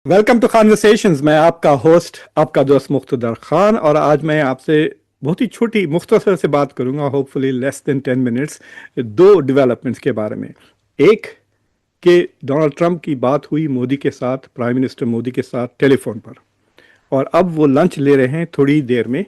Welcome to conversations. मैं आपका host, आपका दोस्त मुख्तदर खान, और आज मैं आपसे बहुत ही छोटी मुख्तसर से बात करूंगा, होपफुली लेस देन 10 मिनट्स, दो डेवलपमेंट्स के बारे में। एक कि डोनाल्ड ट्रंप की बात हुई मोदी के साथ, प्राइम मिनिस्टर मोदी के साथ टेलीफोन पर, और अब वो लंच ले रहे हैं थोड़ी देर में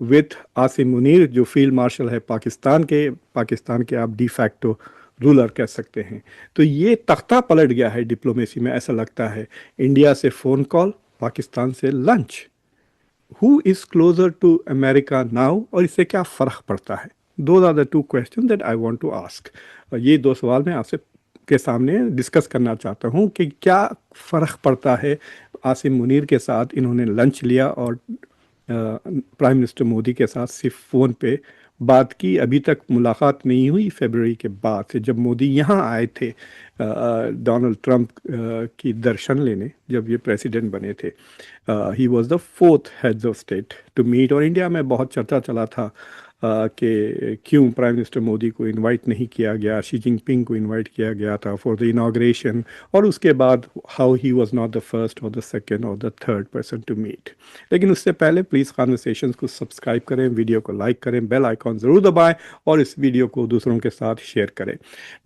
विथ आसिम मुनीर, जो फील्ड मार्शल है पाकिस्तान के आप डिफैक्टो रूलर कह सकते हैं। तो ये तख्ता पलट गया है डिप्लोमेसी में, ऐसा लगता है। इंडिया से फ़ोन कॉल, पाकिस्तान से lunch. Who is closer to America now, और इससे क्या फ़र्क पड़ता है? Those are the two question that I want to ask. ये दो सवाल मैं आपसे के सामने डिस्कस करना चाहता हूँ कि क्या फ़र्क पड़ता है। आसिम मुनीर के साथ इन्होंने लंच लिया और प्राइम मिनिस्टर मोदी के साथ सिर्फ फ़ोन पे बात की, अभी तक मुलाकात नहीं हुई। फरवरी के बाद से जब मोदी यहाँ आए थे डोनाल्ड ट्रंप की दर्शन लेने, जब ये प्रेसिडेंट बने थे, he was the fourth heads of state to meet. और इंडिया में बहुत चर्चा चला था कि क्यों प्राइम मिनिस्टर मोदी को इनवाइट नहीं किया गया, शी जिनपिंग को इनवाइट किया गया था फॉर द इनाग्रेशन, और उसके बाद how he was not the first और द सेकंड और the third person to meet. लेकिन उससे पहले प्लीज़ कॉन्वर्सेशंस को सब्सक्राइब करें, वीडियो को लाइक करें, बेल आइकॉन ज़रूर दबाएं, और इस वीडियो को दूसरों के साथ शेयर करें।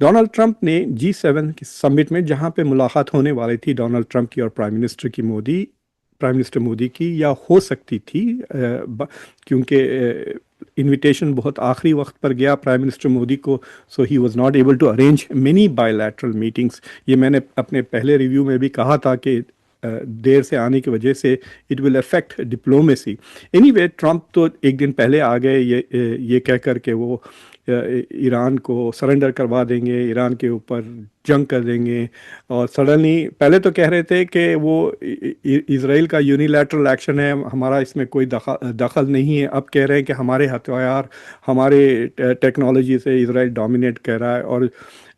डोनाल्ड ट्रंप ने G7 की समिट में, जहाँ पे मुलाकात होने वाली थी डोनाल्ड ट्रंप की और प्राइम मिनिस्टर मोदी की, या हो सकती थी, क्योंकि इनविटेशन बहुत आखिरी वक्त पर गया प्राइम मिनिस्टर मोदी को, so he was not able to arrange many bilateral meetings. ये मैंने अपने पहले रिव्यू में भी कहा था कि देर से आने की वजह से it will affect diplomacy. Anyway, Trump तो एक दिन पहले आ गए ये कह कर के वो ईरान को सरेंडर करवा देंगे, ईरान के ऊपर जंग कर देंगे। और सडनली पहले तो कह रहे थे कि वो इज़राइल का यूनिलैटरल एक्शन है, हमारा इसमें कोई दखल नहीं है। अब कह रहे हैं कि हमारे हथियार, हमारे टेक्नोलॉजी से इज़राइल डोमिनेट कर रहा है, और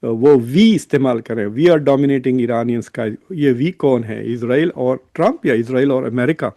वो वी इस्तेमाल करें, वी आर डोमिनेटिंग ईरानियंस का। ये वी कौन है, इज़राइल और ट्रंप या इज़राइल और अमेरिका?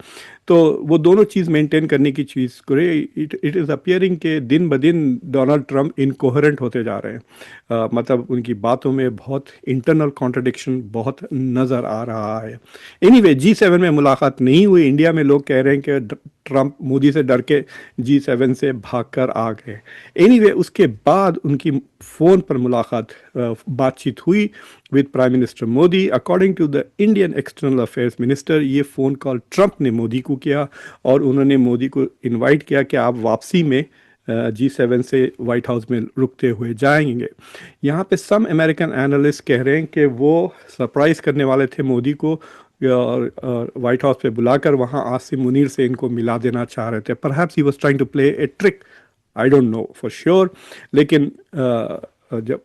तो वो दोनों चीज़ मेंटेन करने की चीज़ करे। इट इज़ अपियरिंग के दिन ब दिन डोनाल्ड ट्रंप इनकोहेरेंट होते जा रहे हैं। मतलब उनकी बातों में बहुत इंटरनल कॉन्ट्रडिक्शन बहुत नज़र आ रहा है। एनीवे, G7 में मुलाकात नहीं हुई। इंडिया में लोग कह रहे हैं कि ट्रंप मोदी से डर के G7 से भागकर आ गए। एनीवे, उसके बाद उनकी फ़ोन पर मुलाकात, बातचीत हुई with prime minister Modi. According to the Indian external affairs minister, ये फ़ोन कॉल ट्रंप ने मोदी को किया, और उन्होंने मोदी को इनवाइट किया कि आप वापसी में G7 से वाइट हाउस में रुकते हुए जाएंगे। यहाँ पे सम अमेरिकन एनालिस्ट कह रहे हैं कि वो सरप्राइज़ करने वाले थे मोदी को, और वाइट हाउस पे बुलाकर वहाँ आसिम मुनीर से इनको मिला देना चाह रहे थे। Perhaps he was trying to play a trick, I don't know for sure. लेकिन जब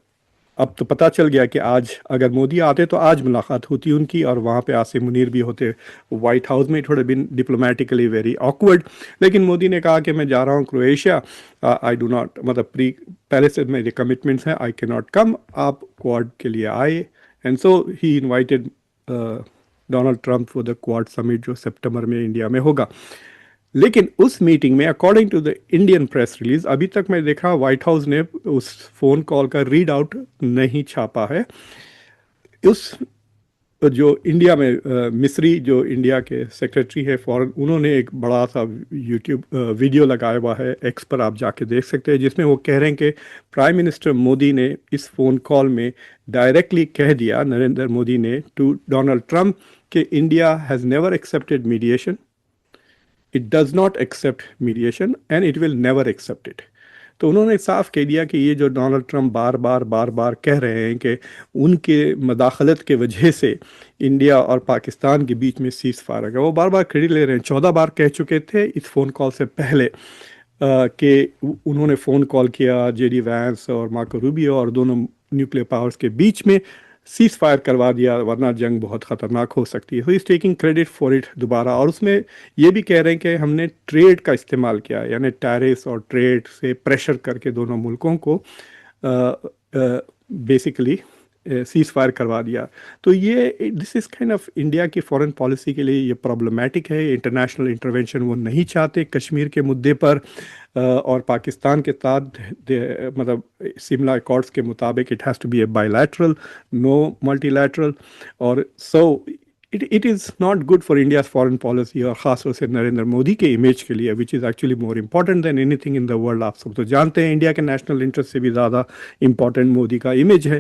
अब तो पता चल गया कि आज अगर मोदी आते तो आज मुलाकात होती उनकी, और वहाँ पे आसिम मुनीर भी होते वाइट हाउस में। थोड़े बिन डिप्लोमेटिकली वेरी ऑकवर्ड। लेकिन मोदी ने कहा कि मैं जा रहा हूँ क्रोएशिया, आई डू नॉट, मतलब पहले से मेरे कमिटमेंट्स हैं, आई कैन नॉट कम। आप क्वाड के लिए आए, and so he invited Donald Trump for the quad summit, जो सितंबर में इंडिया में होगा। लेकिन उस मीटिंग में, according to the Indian press release, अभी तक मैं देखा व्हाइट हाउस ने उस फोन कॉल का रीड आउट नहीं छापा है। उस जो इंडिया में मिस्री, जो इंडिया के सेक्रेटरी है फॉरेन, उन्होंने एक बड़ा सा यूट्यूब वीडियो लगाया हुआ है, एक्स पर आप जाके देख सकते हैं, जिसमें वो कह रहे हैं कि प्राइम मिनिस्टर मोदी ने इस फ़ोन कॉल में डायरेक्टली कह दिया, नरेंद्र मोदी ने, टू डोनाल्ड ट्रंप, कि India has never accepted mediation, it does not accept mediation, and it will never accept it. तो उन्होंने साफ कह दिया कि ये जो डोनाल्ड ट्रंप बार बार कह रहे हैं कि उनके मदाखलत के वजह से इंडिया और पाकिस्तान के बीच में सीज़ फायर है, वो बार बार क्रेडिट ले रहे हैं। 14 बार कह चुके थे इस फ़ोन कॉल से पहले कि उन्होंने फ़ोन कॉल किया JD वैंस और मार्को रूबियो और दोनों न्यूक्लियर पावर्स के बीच में सीज़ फायर करवा दिया, वरना जंग बहुत ख़तरनाक हो सकती है। So is taking credit for it दोबारा। और उसमें ये भी कह रहे हैं कि हमने ट्रेड का इस्तेमाल किया, यानी टैरिफ्स और ट्रेड से प्रेशर करके दोनों मुल्कों को बेसिकली सीज़ फायर करवा दिया। तो ये this is kind of India की फॉरेन पॉलिसी के लिए ये प्रॉब्लमेटिक है। इंटरनेशनल इंटरवेंशन वो नहीं चाहते कश्मीर के मुद्दे पर, और पाकिस्तान के साथ मतलब शिमला अकॉर्ड्स के मुताबिक it has to be a bilateral, no multilateral. और so it is not good for India's foreign policy اور خاص طور سے نریندر مودی کے امیج کے لیے which is actually more important than anything in the world. آپ سب تو جانتے ہیں انڈیا کے نیشنل انٹرسٹ سے بھی زیادہ امپورٹنٹ مودی کا امیج ہے.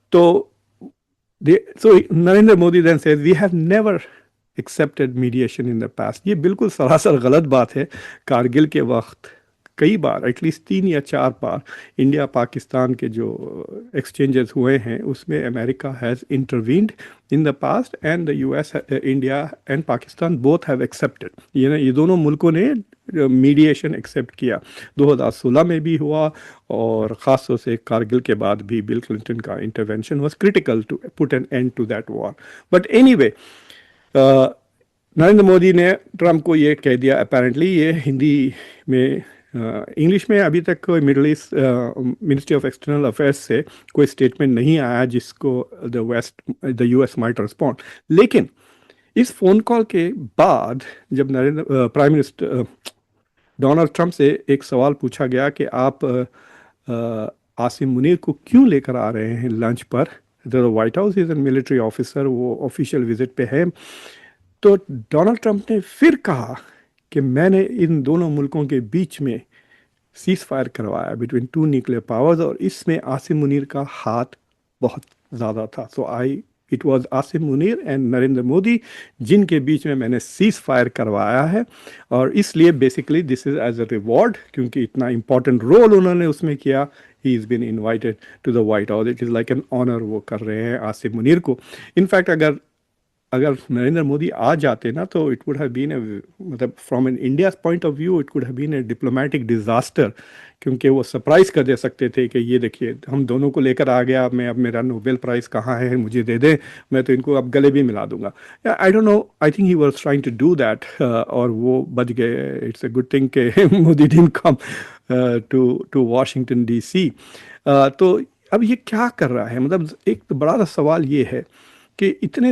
تو so Narendra Modi then says we have never accepted mediation in the past. یہ بالکل سراسر غلط بات ہے. کارگل کے وقت کئی بار ایٹ لیسٹ 3 یا 4 بار انڈیا پاکستان کے جو ایکسچینجز ہوئے ہیں اس میں America has intervened in the past and the U S India and Pakistan both have accepted. یہ دونوں ملکوں نے میڈیشن ایکسیپٹ کیا. 2016 میں بھی ہوا اور خاص طور سے کارگل کے بعد بھی بل کلنٹن کا intervention was critical to put an end to that war. But anyway Narendra Modi نے ٹرمپ کو یہ کہہ دیا اپیرنٹلی. یہ ہندی میں انگلش میں ابھی تک کوئی Middle East ministry of external affairs سے کوئی اسٹیٹمنٹ نہیں آیا جس کو the U S might respond. لیکن اس فون کال کے بعد جب پرائم منسٹر ڈونلڈ ٹرمپ سے ایک سوال پوچھا گیا کہ آپ عاصم منیر کو کیوں لے کر آ رہے ہیں lunch per, white house is an military officer, وہ آفیشیل وزٹ پہ ہے, تو ڈونلڈ ٹرمپ نے پھر کہا کہ میں نے ان دونوں ملکوں کے بیچ میں سیز فائر کروایا بٹوین 2 نیوکلیئر پاورز اور اس میں عاصم منیر کا ہاتھ بہت زیادہ تھا. So it was Asim Munir and Narendra Modi جن کے بیچ میں نے سیز فائر کروایا ہے, اور اس لیے basically this is as a reward کیونکہ اتنا امپورٹنٹ رول انہوں نے اس میں کیا. He is been invited to the White House. It is like an honour وہ کر رہے ہیں عاصم منیر کو. انفیکٹ اگر نریندر مودی آ جاتے نا تو it would have been a مطلب from an India's point of view it would have been a diplomatic disaster, کیونکہ وہ سرپرائز کر دے سکتے تھے کہ یہ دیکھیے ہم دونوں کو لے کر آ گیا, میں اب میرا نوبیل پرائز کہاں ہے مجھے دے دیں, میں تو ان کو اب گلے بھی ملا دوں گا. I don't know, I think he was trying to do that اور وہ بچ گئے. اٹس اے گڈ تھنگ کہ Modi didn't come to Washington D C. تو اب یہ کیا کر رہا ہے, مطلب ایک بڑا سوال یہ ہے کہ اتنے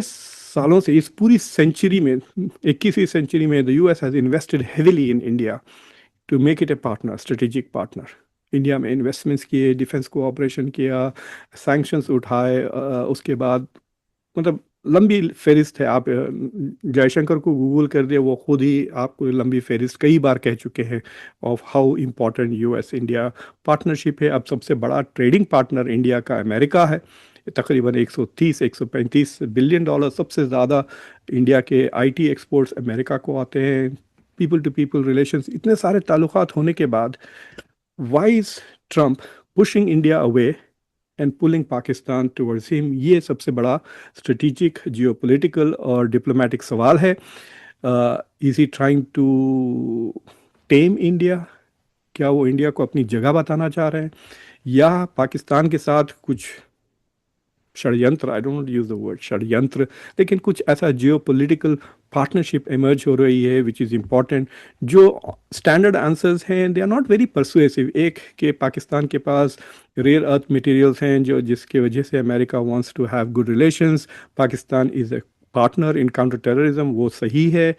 سالوں سے اس پوری سینچری میں 21ویں سینچری میں the U S has invested heavily in India to make it a partner, strategic partner. India میں انویسٹمنٹس کیے, ڈیفینس کوآپریشن کیا, سینکشنز اٹھائے, اس کے بعد مطلب لمبی فہرست ہے. آپ جے شنکر کو گوگل کر دیں, وہ خود ہی آپ کو لمبی فہرست کئی بار کہہ چکے ہیں of how important you S India partnership ہے. اب سب سے بڑا ٹریڈنگ پارٹنر انڈیا کا امریکہ ہے, تقریباً 130-135 بلین ڈالر. سب سے زیادہ انڈیا کے آئی ٹی ایکسپورٹس امریکہ کو آتے ہیں. پیپل ٹو پیپل ریلیشنز, اتنے سارے تعلقات ہونے کے بعد why is Trump pushing India away and pulling Pakistan towards ہم؟ یہ سب سے بڑا اسٹریٹجک جیو پولیٹیکل اور ڈپلومیٹک سوال ہے. Is he trying to tame India? کیا وہ انڈیا کو اپنی جگہ بتانا چاہ رہے ہیں, یا پاکستان کے ساتھ کچھ षडयंत्र, I don't use the word षडयंत्र, لیکن کچھ ایسا جیو پولیٹیکل پارٹنرشپ ایمرج ہو رہی ہے وچ از امپورٹنٹ. جو اسٹینڈرڈ آنسرز ہیں they are not very persuasive. ایک کہ پاکستان کے پاس ریئر ارتھ مٹیریلس ہیں جو جس کی وجہ سے America wants to have good relations. Pakistan is a partner in counter terrorism, وہ صحیح ہے,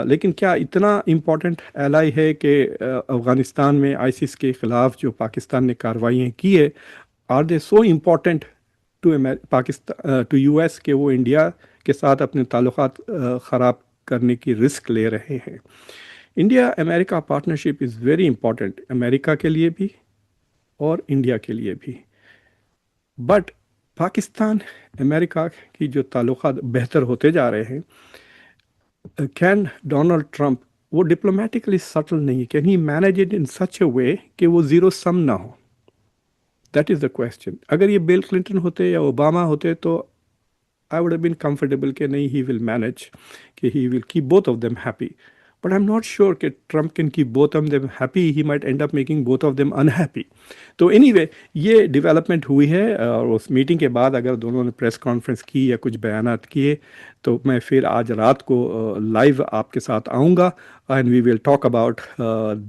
لیکن کیا اتنا امپورٹنٹ ایلائی ہے کہ افغانستان میں آئیسس کے خلاف جو پاکستان نے کارروائیاں کی ہے, are they so important Pakistan to U S کہ وہ انڈیا کے ساتھ اپنے تعلقات خراب کرنے کی رسک لے رہے ہیں؟ India America partnership is very important, امریکہ کے لیے بھی اور انڈیا کے لیے بھی. بٹ پاکستان امریکہ کی جو تعلقات بہتر ہوتے جا رہے ہیں, کین ڈونلڈ ٹرمپ وہ ڈپلومیٹکلی سٹل نہیں, can he manage it in such a way کہ وہ زیرو سم نہ ہو؟ That is the question. اگر یہ بل کلنٹن ہوتے یا اوباما ہوتے تو I would have been comfortable کہ نہیں, ہی ول مینیج, کہ he will keep both of them happy. But I am not sure کہ Trump can keep both of them happy, he might end up making both of them unhappy. تو anyway یہ development ہوئی ہے, اور اس meeting کے بعد اگر دونوں نے پریس کانفرنس کی یا کچھ بیانات کیے تو میں پھر آج رات کو لائیو آپ کے ساتھ آؤں گا and we will talk about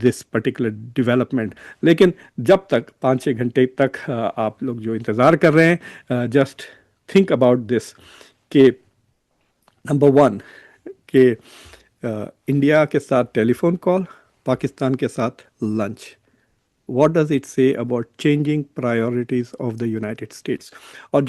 this particular development. لیکن جب تک 5-6 گھنٹے تک آپ لوگ جو انتظار کر رہے ہیں, جسٹ تھنک اباؤٹ دس کہ نمبر 1 کہ انڈیا کے ساتھ ٹیلی فون کال, پاکستان کے ساتھ لنچ. واٹ ڈز اٹ سے about changing priorities of the United States? اور